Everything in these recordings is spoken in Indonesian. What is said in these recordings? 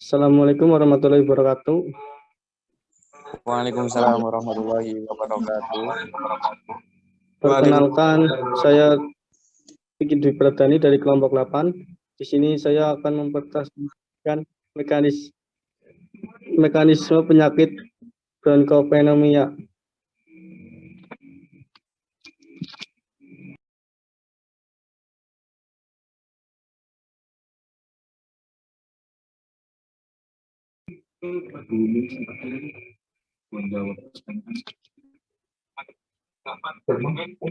Assalamualaikum warahmatullahi wabarakatuh. Waalaikumsalam warahmatullahi wabarakatuh. Perkenalkan, saya Fikri Dwi Pradani dari kelompok 8. Di sini saya akan mempresentasikan mekanisme penyakit bronkopneumonia.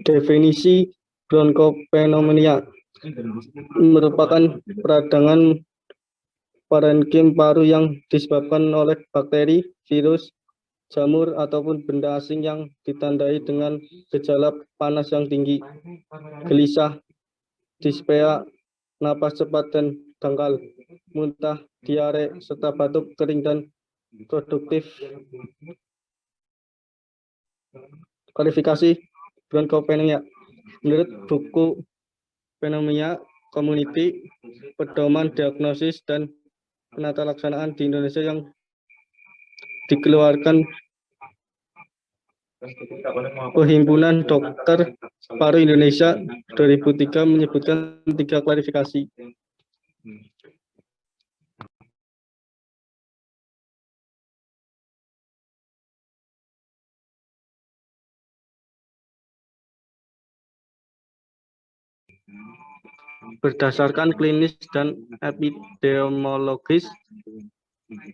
Definisi bronkopneumonia merupakan peradangan parenkim paru yang disebabkan oleh bakteri, virus, jamur, ataupun benda asing yang ditandai dengan gejala panas yang tinggi, gelisah, dispea, napas cepat dan dangkal, muntah, diare, serta batuk kering dan produktif. Kualifikasi bronkopneumonia menurut buku Pneumonia Community, pedoman diagnosis dan penata laksanaan di Indonesia yang dikeluarkan Perhimpunan Dokter Paru Indonesia 2003 menyebutkan 3 klasifikasi. Berdasarkan klinis dan epidemiologis,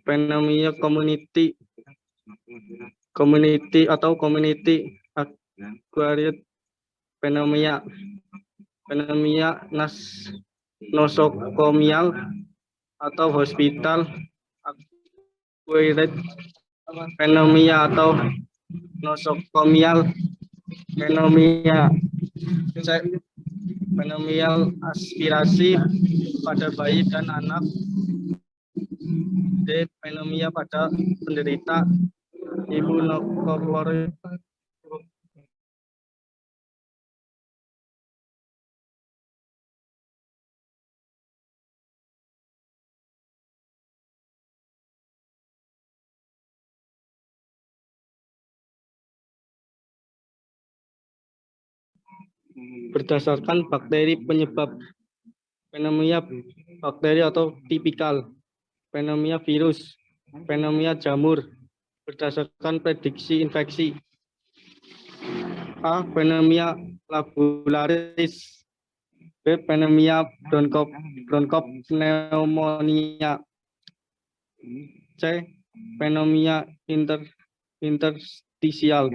pneumonia community acquired pneumonia, nosokomial atau hospital acquired pneumonia atau nosokomial pneumonia. Pneumonia aspirasi pada bayi dan anak. D. Pneumonia pada penderita imunokompromis. Berdasarkan bakteri penyebab pneumonia, bakteri atau tipikal, pneumonia virus, pneumonia jamur. Berdasarkan prediksi infeksi, A. Pneumonia labularis, B. Pneumonia bronkopneumonia, C. Pneumonia interstisial.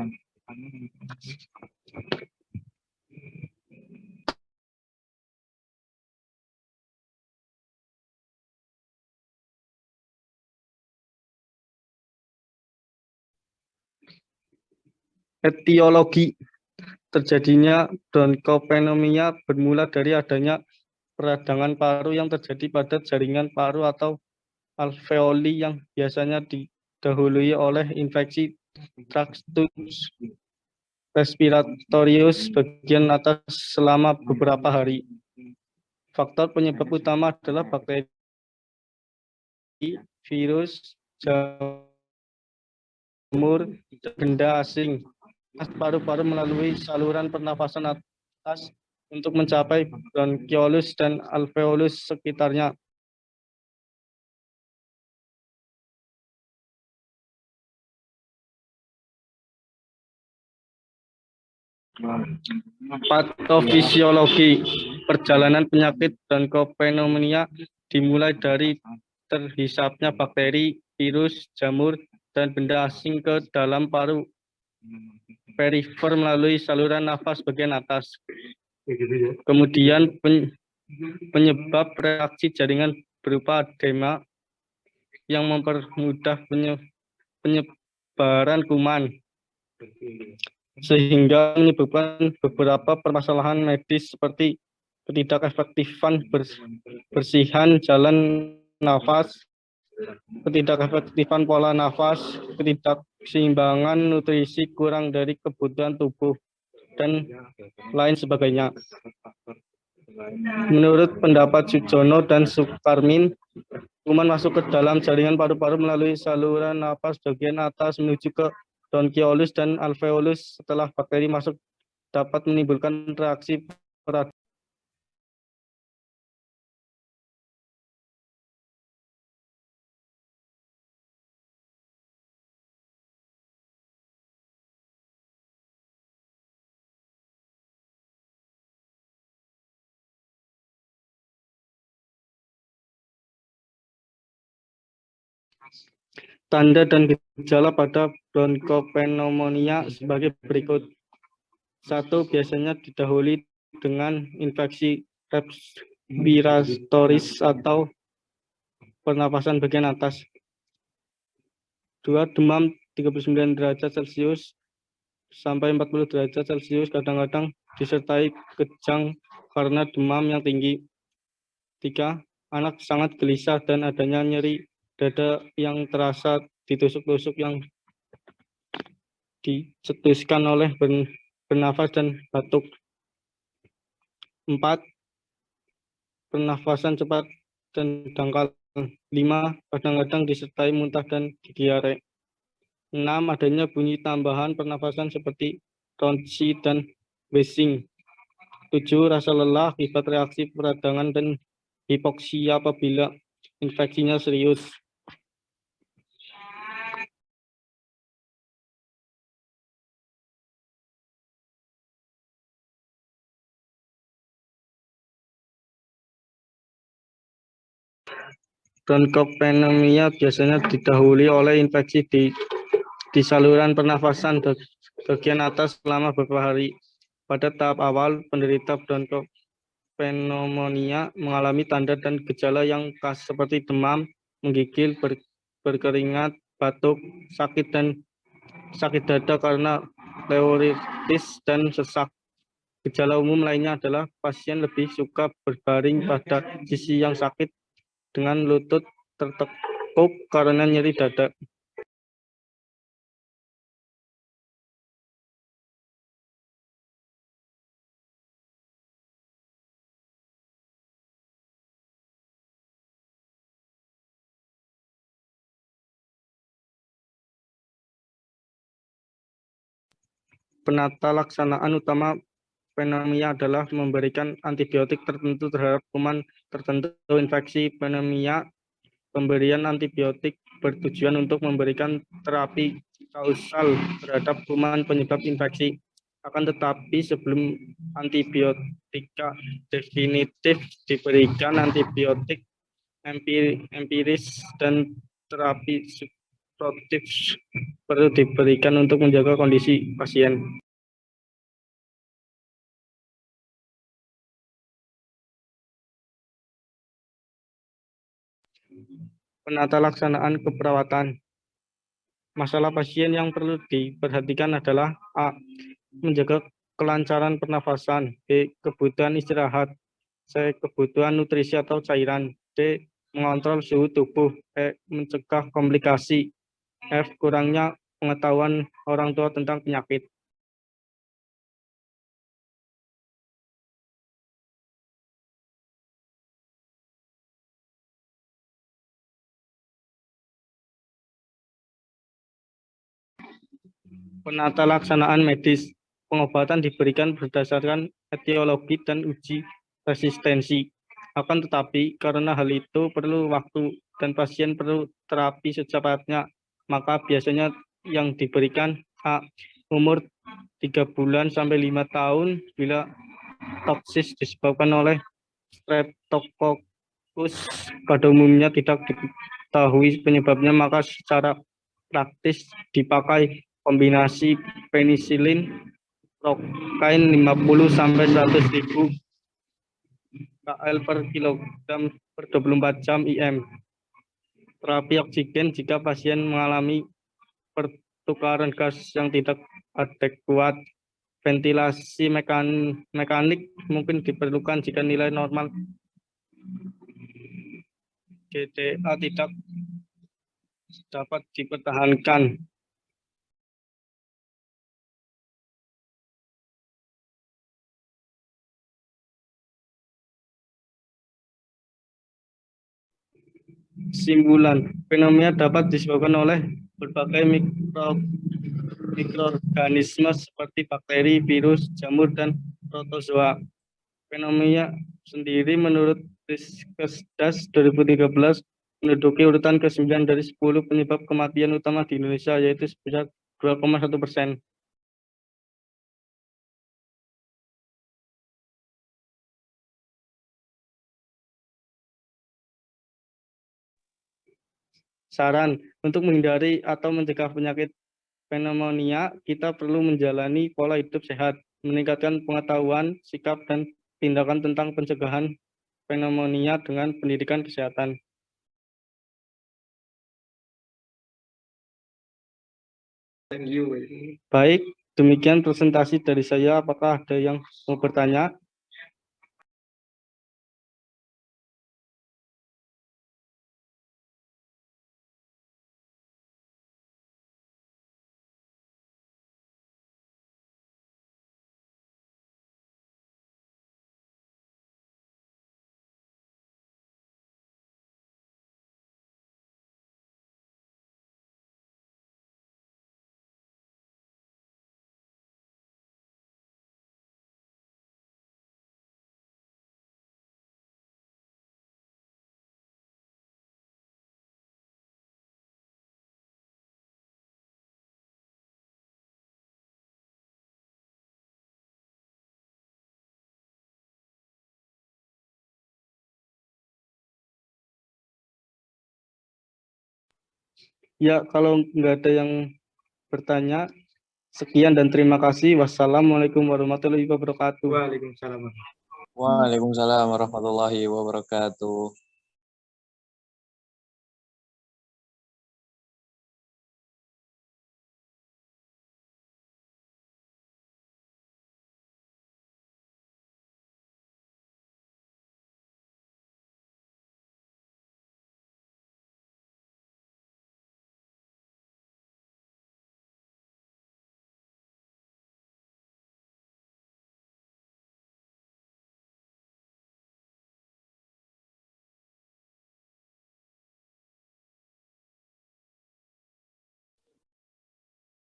Etiologi terjadinya bronkopneumonia bermula dari adanya peradangan paru yang terjadi pada jaringan paru atau alveoli yang biasanya didahului oleh infeksi tractus respiratorius bagian atas selama beberapa hari. Faktor penyebab utama adalah bakteri, virus, jamur, benda asing. Paru-paru melalui saluran pernafasan atas untuk mencapai bronkiolus dan alveolus sekitarnya. Patofisiologi perjalanan penyakit bronkopneumonia dimulai dari terhisapnya bakteri, virus, jamur, dan benda asing ke dalam paru perifer melalui saluran nafas bagian atas. Kemudian penyebab reaksi jaringan berupa edema yang mempermudah penyebaran kuman, sehingga menyebabkan beberapa permasalahan medis seperti ketidakefektifan bersihan jalan nafas, ketidakefektifan pola nafas, ketidakseimbangan nutrisi, kurang dari kebutuhan tubuh, dan lain sebagainya. Menurut pendapat Sujono dan Sukarmin, kuman masuk ke dalam jaringan paru-paru melalui saluran napas bagian atas menuju ke bronkiolus dan alveolus. Setelah bakteri masuk dapat menimbulkan reaksi peradaan. Tanda dan gejala pada bronkopneumonia sebagai berikut. 1. Biasanya didahului dengan infeksi respiratoris atau pernapasan bagian atas. 2. Demam 39 derajat Celcius sampai 40 derajat Celcius, kadang-kadang disertai kejang karena demam yang tinggi. 3. Anak sangat gelisah dan adanya nyeri dada yang terasa ditusuk-tusuk yang dicetuskan oleh bernafas dan batuk. 4. Pernafasan cepat dan dangkal. 5. Kadang-kadang disertai muntah dan diare. 6. Adanya bunyi tambahan pernafasan seperti ronsi dan wheezing. 7. Rasa lelah akibat reaksi peradangan dan hipoksia apabila infeksinya serius. Bronkopneumonia biasanya didahului oleh infeksi di saluran pernafasan bagian atas selama beberapa hari. Pada tahap awal, penderita bronkopneumonia mengalami tanda dan gejala yang khas seperti demam, menggigil, berkeringat, batuk, sakit dada karena pleuritis dan sesak. Gejala umum lainnya adalah pasien lebih suka berbaring pada sisi yang sakit dengan lutut tertekuk karena nyeri dada. Penata laksanaan utama pneumonia adalah memberikan antibiotik tertentu terhadap kuman tertentu. Infeksi pneumonia, pemberian antibiotik bertujuan untuk memberikan terapi kausal terhadap kuman penyebab infeksi. Akan tetapi sebelum antibiotika definitif diberikan, antibiotik empiris dan terapi supportif perlu diberikan untuk menjaga kondisi pasien. Penata laksanaan keperawatan. Masalah pasien yang perlu diperhatikan adalah A. Menjaga kelancaran pernafasan. B. Kebutuhan istirahat. C. Kebutuhan nutrisi atau cairan. D. Mengontrol suhu tubuh. E. Mencegah komplikasi. F. Kurangnya pengetahuan orang tua tentang penyakit. Penata laksanaan medis. Pengobatan diberikan berdasarkan etiologi dan uji resistensi. Akan tetapi karena hal itu perlu waktu dan pasien perlu terapi secepatnya, maka biasanya yang diberikan A. Umur 3 bulan sampai 5 tahun bila toksis disebabkan oleh Streptococcus pada umumnya tidak diketahui penyebabnya, maka secara praktis dipakai kombinasi penisilin prokain 50 sampai 100.000 kl per kilogram per 24 jam IM. Terapi oksigen jika pasien mengalami pertukaran gas yang tidak adekuat. Ventilasi mekanik mungkin diperlukan jika nilai normal GDA tidak dapat dipertahankan. Kesimpulan, fenomena dapat disebabkan oleh berbagai mikroorganisme seperti bakteri, virus, jamur, dan protozoa. Fenomena sendiri menurut Riskesdas 2013 menduduki urutan ke-9 dari 10 penyebab kematian utama di Indonesia, yaitu sebesar 2,1%. Saran, untuk menghindari atau mencegah penyakit pneumonia, kita perlu menjalani pola hidup sehat, meningkatkan pengetahuan, sikap, dan tindakan tentang pencegahan pneumonia dengan pendidikan kesehatan. Baik, demikian presentasi dari saya. Apakah ada yang mau bertanya? Ya, kalau nggak ada yang bertanya, sekian dan terima kasih. Wassalamualaikum warahmatullahi wabarakatuh. Waalaikumsalam. Waalaikumsalam warahmatullahi wabarakatuh.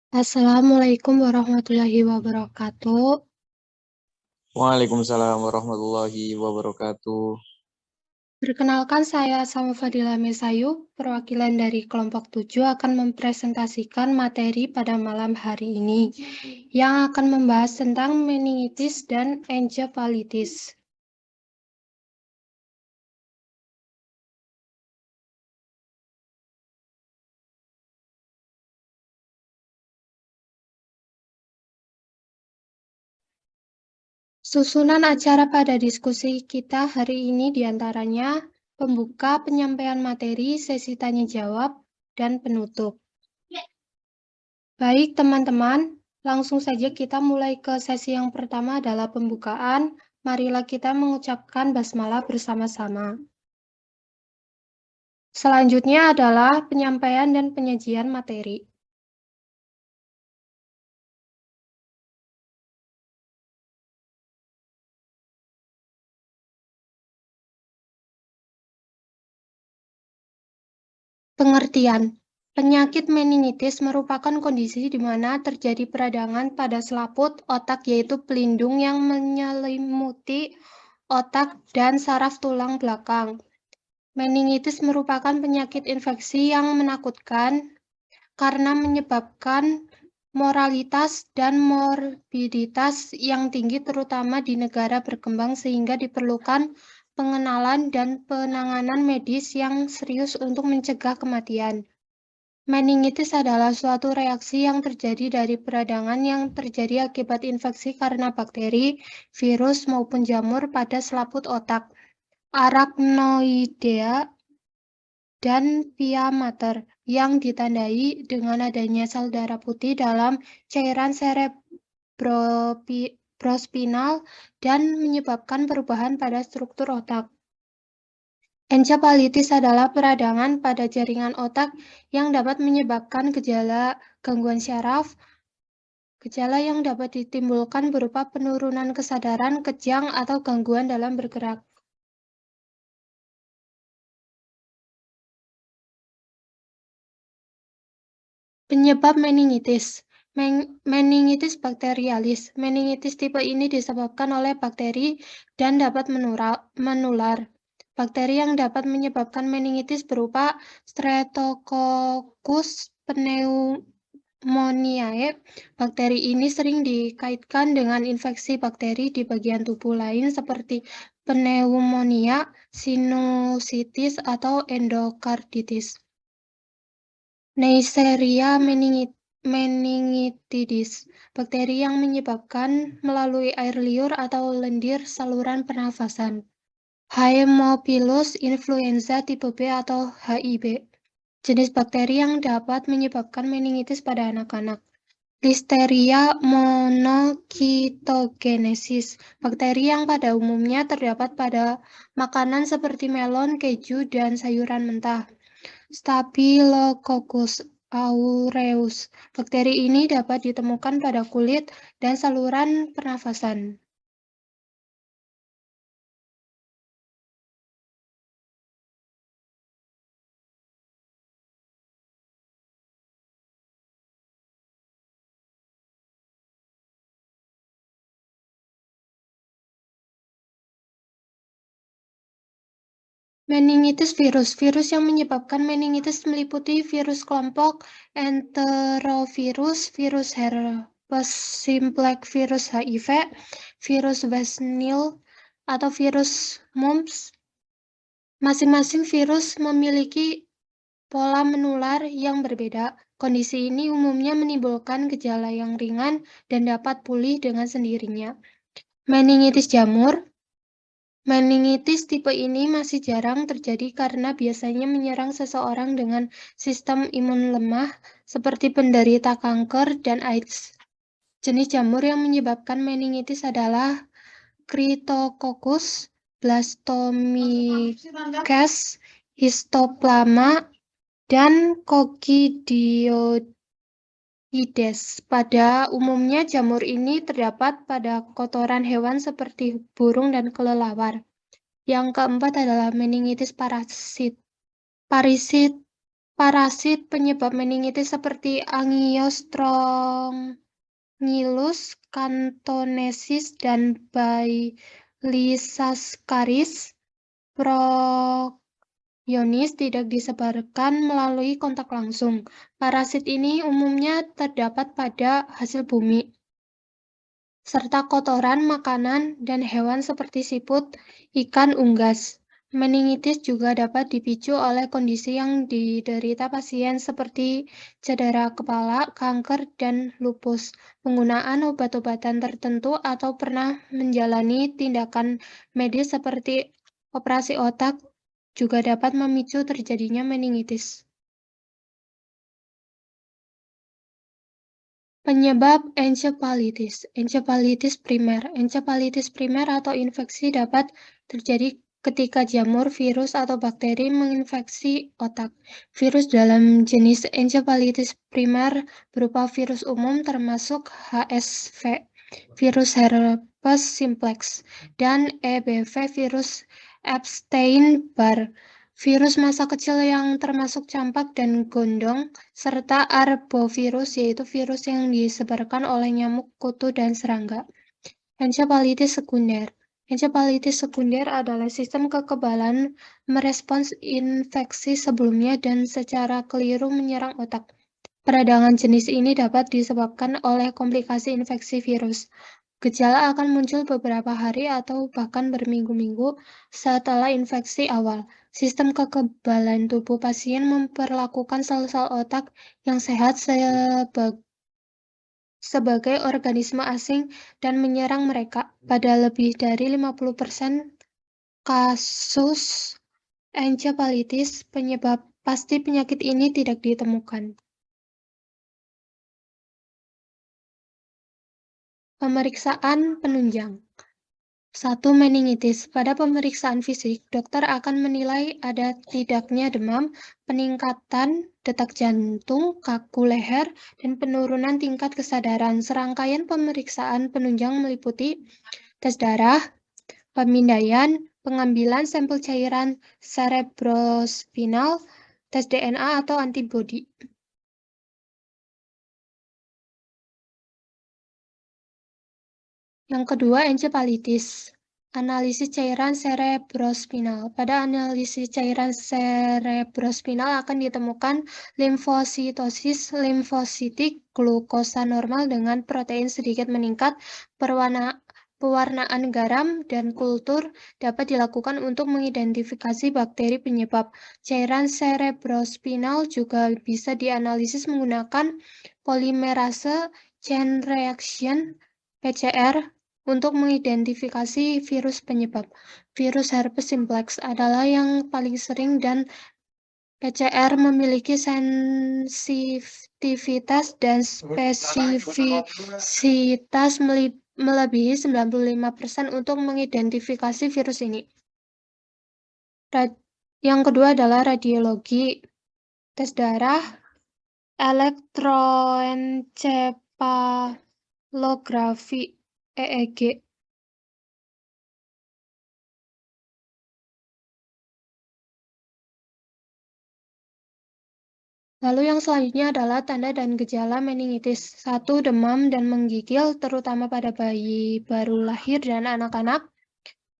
Assalamualaikum warahmatullahi wabarakatuh. Waalaikumsalam warahmatullahi wabarakatuh. Perkenalkan, saya Sama Fadila Mesayu, perwakilan dari kelompok 7 akan mempresentasikan materi pada malam hari ini yang akan membahas tentang meningitis dan encephalitis. Susunan acara pada diskusi kita hari ini diantaranya pembuka, penyampaian materi, sesi tanya-jawab, dan penutup. Baik teman-teman, langsung saja kita mulai ke sesi yang pertama adalah pembukaan. Marilah kita mengucapkan basmalah bersama-sama. Selanjutnya adalah penyampaian dan penyajian materi. Pengertian. Penyakit meningitis merupakan kondisi di mana terjadi peradangan pada selaput otak, yaitu pelindung yang menyelimuti otak dan saraf tulang belakang. Meningitis merupakan penyakit infeksi yang menakutkan karena menyebabkan mortalitas dan morbiditas yang tinggi, terutama di negara berkembang, sehingga diperlukan pengenalan dan penanganan medis yang serius untuk mencegah kematian. Meningitis adalah suatu reaksi yang terjadi dari peradangan yang terjadi akibat infeksi karena bakteri, virus, maupun jamur pada selaput otak, arachnoidea, dan pia mater, yang ditandai dengan adanya sel darah putih dalam cairan cerebrospinal dan menyebabkan perubahan pada struktur otak. Encephalitis adalah peradangan pada jaringan otak yang dapat menyebabkan gejala gangguan syaraf. Gejala yang dapat ditimbulkan berupa penurunan kesadaran, kejang, atau gangguan dalam bergerak. Penyebab meningitis. Meningitis bakterialis. Meningitis tipe ini disebabkan oleh bakteri dan dapat menular. Bakteri yang dapat menyebabkan meningitis berupa Streptococcus pneumoniae. Bakteri ini sering dikaitkan dengan infeksi bakteri di bagian tubuh lain seperti pneumonia, sinusitis, atau endokarditis. Neisseria meningitidis, bakteri yang menyebabkan melalui air liur atau lendir saluran pernafasan. Haemophilus influenza tipe B atau HIB, jenis bakteri yang dapat menyebabkan meningitis pada anak-anak. Listeria monocytogenesis, bakteri yang pada umumnya terdapat pada makanan seperti melon, keju, dan sayuran mentah. Staphylococcus aureus, bakteri ini dapat ditemukan pada kulit dan saluran pernafasan. Meningitis virus. Virus yang menyebabkan meningitis meliputi virus kelompok enterovirus, virus herpes simplex, virus HIV, virus West Nile, atau virus mumps. Masing-masing virus memiliki pola menular yang berbeda. Kondisi ini umumnya menimbulkan gejala yang ringan dan dapat pulih dengan sendirinya. Meningitis jamur. Meningitis tipe ini masih jarang terjadi karena biasanya menyerang seseorang dengan sistem imun lemah, seperti penderita kanker dan AIDS. Jenis jamur yang menyebabkan meningitis adalah Cryptococcus, Blastomyces, Histoplasma, dan Coccidioides. Pada umumnya jamur ini terdapat pada kotoran hewan seperti burung dan kelelawar. Yang keempat adalah meningitis parasit. Parasit penyebab meningitis seperti Angiostrongylus cantonensis dan Baylisascaris prionis tidak disebarkan melalui kontak langsung. Parasit ini umumnya terdapat pada hasil bumi, serta kotoran, makanan, dan hewan seperti siput, ikan unggas. Meningitis juga dapat dipicu oleh kondisi yang diderita pasien seperti cedera kepala, kanker, dan lupus, penggunaan obat-obatan tertentu, atau pernah menjalani tindakan medis seperti operasi otak juga dapat memicu terjadinya meningitis. Penyebab encephalitis. Encephalitis primer. Encephalitis primer atau infeksi dapat terjadi ketika jamur, virus, atau bakteri menginfeksi otak. Virus dalam jenis encephalitis primer berupa virus umum termasuk HSV, virus herpes simplex, dan EBV, virus Epstein-Barr. Virus masa kecil yang termasuk campak dan gondong, serta arbovirus, yaitu virus yang disebarkan oleh nyamuk, kutu, dan serangga. Encephalitis sekunder. Encephalitis sekunder adalah sistem kekebalan merespons infeksi sebelumnya dan secara keliru menyerang otak. Peradangan jenis ini dapat disebabkan oleh komplikasi infeksi virus. Gejala akan muncul beberapa hari atau bahkan berminggu-minggu setelah infeksi awal. Sistem kekebalan tubuh pasien memperlakukan sel-sel otak yang sehat sebagai organisme asing dan menyerang mereka. Pada lebih dari 50% kasus encephalitis, penyebab pasti penyakit ini tidak ditemukan. Pemeriksaan penunjang. 1. Meningitis. Pada pemeriksaan fisik, dokter akan menilai ada tidaknya demam, peningkatan detak jantung, kaku leher, dan penurunan tingkat kesadaran. Serangkaian pemeriksaan penunjang meliputi tes darah, pemindaian, pengambilan sampel cairan cerebrospinal, tes DNA atau antibodi. Yang kedua, encephalitis. Analisis cairan cerebrospinal. Pada analisis cairan cerebrospinal akan ditemukan limfositosis limfositik, glukosa normal dengan protein sedikit meningkat, pewarnaan garam, dan kultur dapat dilakukan untuk mengidentifikasi bakteri penyebab. Cairan cerebrospinal juga bisa dianalisis menggunakan polimerase chain reaction PCR untuk mengidentifikasi virus penyebab. Virus herpes simplex adalah yang paling sering dan PCR memiliki sensitivitas dan spesifisitas melebihi 95% untuk mengidentifikasi virus ini. Yang kedua adalah radiologi, tes darah, elektroencephalografi, EEG. Lalu yang selanjutnya adalah tanda dan gejala meningitis. 1. Demam dan menggigil, terutama pada bayi baru lahir dan anak-anak.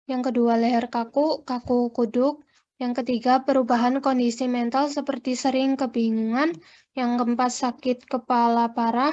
Yang kedua, leher kaku, kaku kuduk. Yang ketiga, perubahan kondisi mental seperti sering kebingungan. Yang keempat, sakit kepala parah.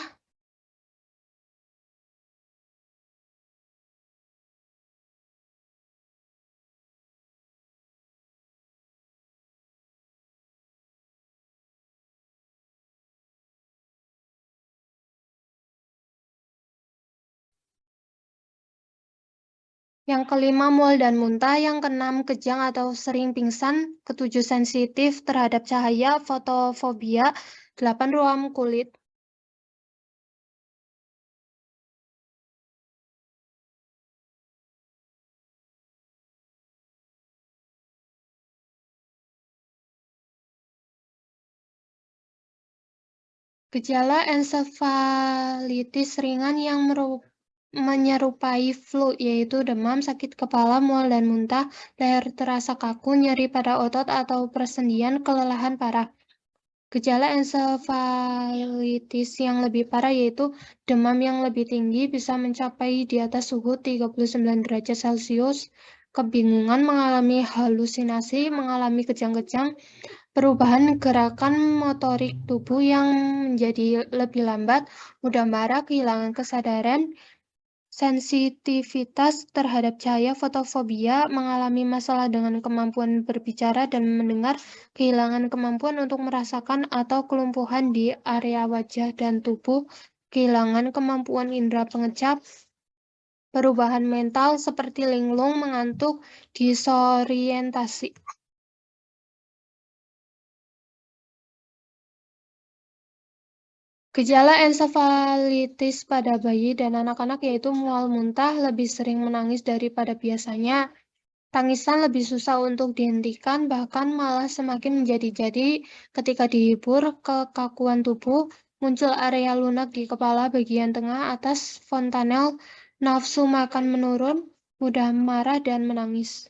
Yang kelima, mual dan muntah. Yang keenam, kejang atau sering pingsan. Ketujuh, sensitif terhadap cahaya, fotofobia. 8, ruam kulit. Gejala ensefalitis ringan yang menyerupai flu, yaitu demam, sakit kepala, mual dan muntah, leher terasa kaku, nyeri pada otot atau persendian, kelelahan parah. Gejala ensefalitis yang lebih parah yaitu demam yang lebih tinggi bisa mencapai di atas suhu 39 derajat Celcius, kebingungan, mengalami halusinasi, mengalami kejang-kejang, perubahan gerakan motorik tubuh yang menjadi lebih lambat, mudah marah, kehilangan kesadaran, sensitivitas terhadap cahaya, fotofobia, mengalami masalah dengan kemampuan berbicara dan mendengar, kehilangan kemampuan untuk merasakan atau kelumpuhan di area wajah dan tubuh, kehilangan kemampuan indera pengecap, perubahan mental seperti linglung, mengantuk, disorientasi. Gejala ensefalitis pada bayi dan anak-anak yaitu mual muntah, lebih sering menangis daripada biasanya. Tangisan lebih susah untuk dihentikan, bahkan malah semakin menjadi-jadi ketika dihibur, kekakuan tubuh, muncul area lunak di kepala bagian tengah atas fontanel, nafsu makan menurun, mudah marah dan menangis.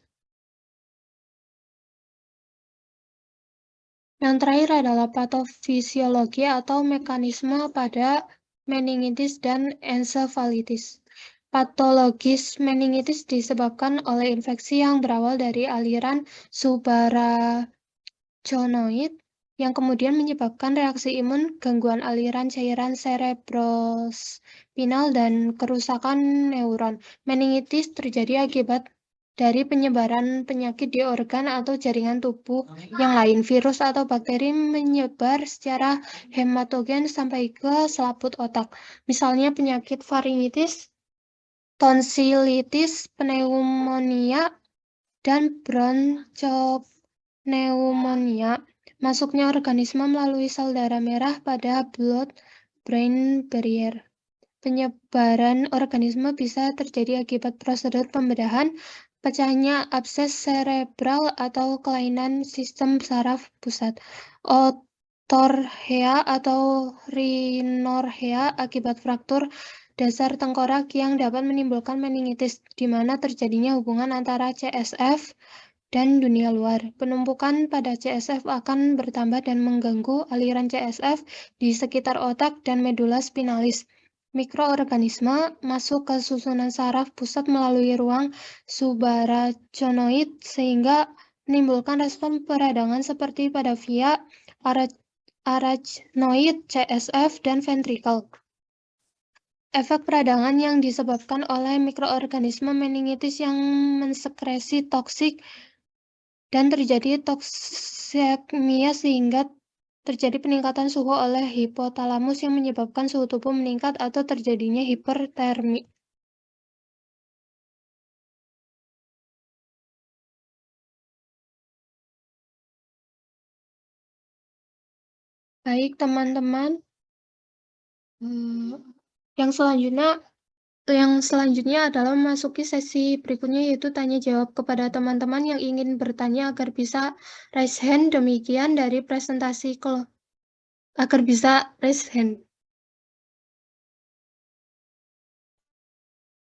Yang terakhir adalah patofisiologi atau mekanisme pada meningitis dan ensefalitis. Patologis meningitis disebabkan oleh infeksi yang berawal dari aliran subarachnoid yang kemudian menyebabkan reaksi imun, gangguan aliran cairan cerebrospinal, dan kerusakan neuron. Meningitis terjadi akibat dari penyebaran penyakit di organ atau jaringan tubuh yang lain. Virus atau bakteri menyebar secara hematogen sampai ke selaput otak. Misalnya penyakit faringitis, tonsilitis, pneumonia, dan broncopneumonia. Masuknya organisme melalui sel darah merah pada blood-brain barrier. Penyebaran organisme bisa terjadi akibat prosedur pembedahan, pecahnya abses serebral atau kelainan sistem saraf pusat, otorhea atau rhinorhea akibat fraktur dasar tengkorak yang dapat menimbulkan meningitis, di mana terjadinya hubungan antara CSF dan dunia luar. Penumpukan pada CSF akan bertambah dan mengganggu aliran CSF di sekitar otak dan medula spinalis. mikroorganisme masuk ke susunan saraf pusat melalui ruang subarachnoid sehingga menimbulkan respon peradangan seperti pada via arachnoid, CSF, dan ventrikel. Efek peradangan yang disebabkan oleh mikroorganisme meningitis yang mensekresi toksik dan terjadi toksikemia sehingga terjadi peningkatan suhu oleh hipotalamus yang menyebabkan suhu tubuh meningkat atau terjadinya hipertermi. Baik, teman-teman. Yang selanjutnya adalah memasuki sesi berikutnya, yaitu tanya jawab kepada teman-teman yang ingin bertanya agar bisa raise hand. Demikian dari presentasi agar bisa raise hand.